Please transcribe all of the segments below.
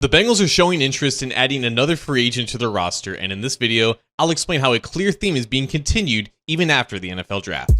The Bengals are showing interest in adding another free agent to their roster, and in this video, I'll explain how a clear theme is being continued even after the NFL draft.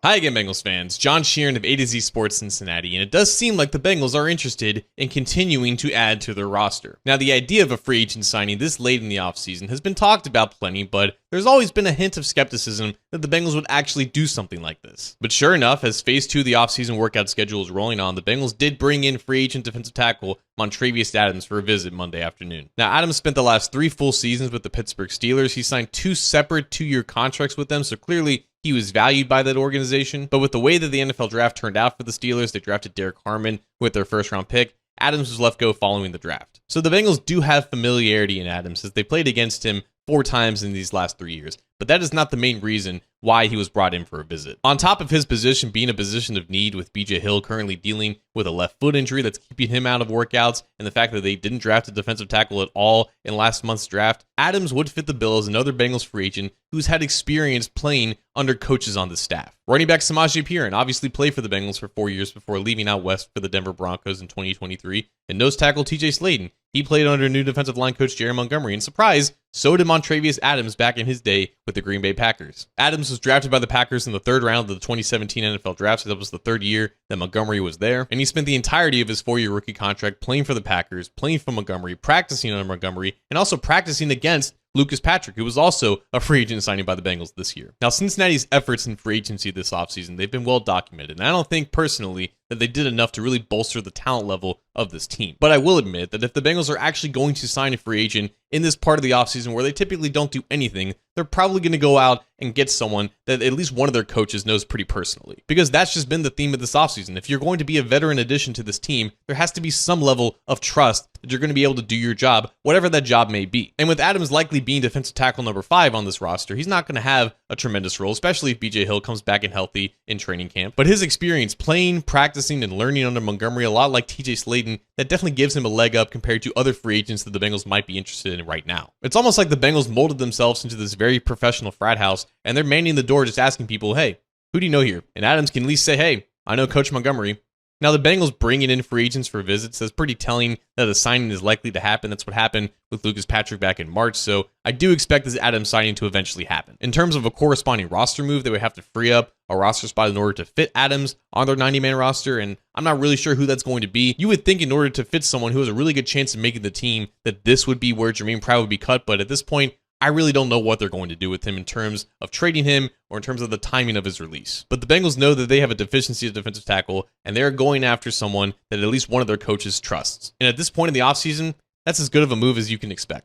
Hi again, Bengals fans. John Sheeran of A to Z Sports Cincinnati, and it does seem like the Bengals are interested in continuing to add to their roster. Now, the idea of a free agent signing this late in the offseason has been talked about plenty, but there's always been a hint of skepticism that the Bengals would actually do something like this. But sure enough, as Phase 2 of the offseason workout schedule is rolling on, the Bengals did bring in free agent defensive tackle Montravius Adams for a visit Monday afternoon. Now, Adams spent the last 3 full seasons with the Pittsburgh Steelers. He signed 2 separate 2-year contracts with them, so clearly he was valued by that organization. But with the way that the NFL draft turned out for the Steelers, they drafted Derek Harmon with their first-round pick. Adams was let go following the draft. So the Bengals do have familiarity in Adams, as they played against him 4 times in these last 3 years. But that is not the main reason why he was brought in for a visit. On top of his position being a position of need, with BJ Hill currently dealing with a left foot injury that's keeping him out of workouts, and the fact that they didn't draft a defensive tackle at all in last month's draft, Adams would fit the bill as another Bengals free agent who's had experience playing under coaches on the staff. Running back Sheeran obviously played for the Bengals for 4 years before leaving out west for the Denver Broncos in 2023, and nose tackle TJ Slaton, he played under new defensive line coach Jerry Montgomery, and surprise, so did Montravius Adams back in his day with the Green Bay Packers. Adams was drafted by the Packers in the 3rd round of the 2017 NFL draft, so that was the 3rd year that Montgomery was there, and he spent the entirety of his 4-year rookie contract playing for the Packers, playing for Montgomery, practicing under Montgomery, and also practicing against Lucas Patrick, who was also a free agent signing by the Bengals this year. Now, Cincinnati's efforts in free agency this offseason, they've been well documented, and I don't think personally that they did enough to really bolster the talent level of this team. But I will admit that if the Bengals are actually going to sign a free agent in this part of the offseason where they typically don't do anything, they're probably going to go out and get someone that at least one of their coaches knows pretty personally. Because that's just been the theme of this offseason. If you're going to be a veteran addition to this team, there has to be some level of trust that you're going to be able to do your job, whatever that job may be. And with Adams likely being defensive tackle number 5 on this roster, he's not going to have a tremendous role, especially if BJ Hill comes back and healthy in training camp. But his experience playing, practicing, and learning under Montgomery, a lot like TJ Slaton, that definitely gives him a leg up compared to other free agents that the Bengals might be interested in right now. It's almost like the Bengals molded themselves into this very professional frat house, and they're manning the door just asking people, hey, who do you know here? And Adams can at least say, hey, I know Coach Montgomery. Now, the Bengals bringing in free agents for visits, that's pretty telling that a signing is likely to happen. That's what happened with Lucas Patrick back in March, so I do expect this Adams signing to eventually happen. In terms of a corresponding roster move, they would have to free up a roster spot in order to fit Adams on their 90-man roster, and I'm not really sure who that's going to be. You would think in order to fit someone who has a really good chance of making the team that this would be where Jermaine Pratt would be cut, but at this point, I really don't know what they're going to do with him in terms of trading him or in terms of the timing of his release. But the Bengals know that they have a deficiency at defensive tackle, and they're going after someone that at least one of their coaches trusts. And at this point in the offseason, that's as good of a move as you can expect.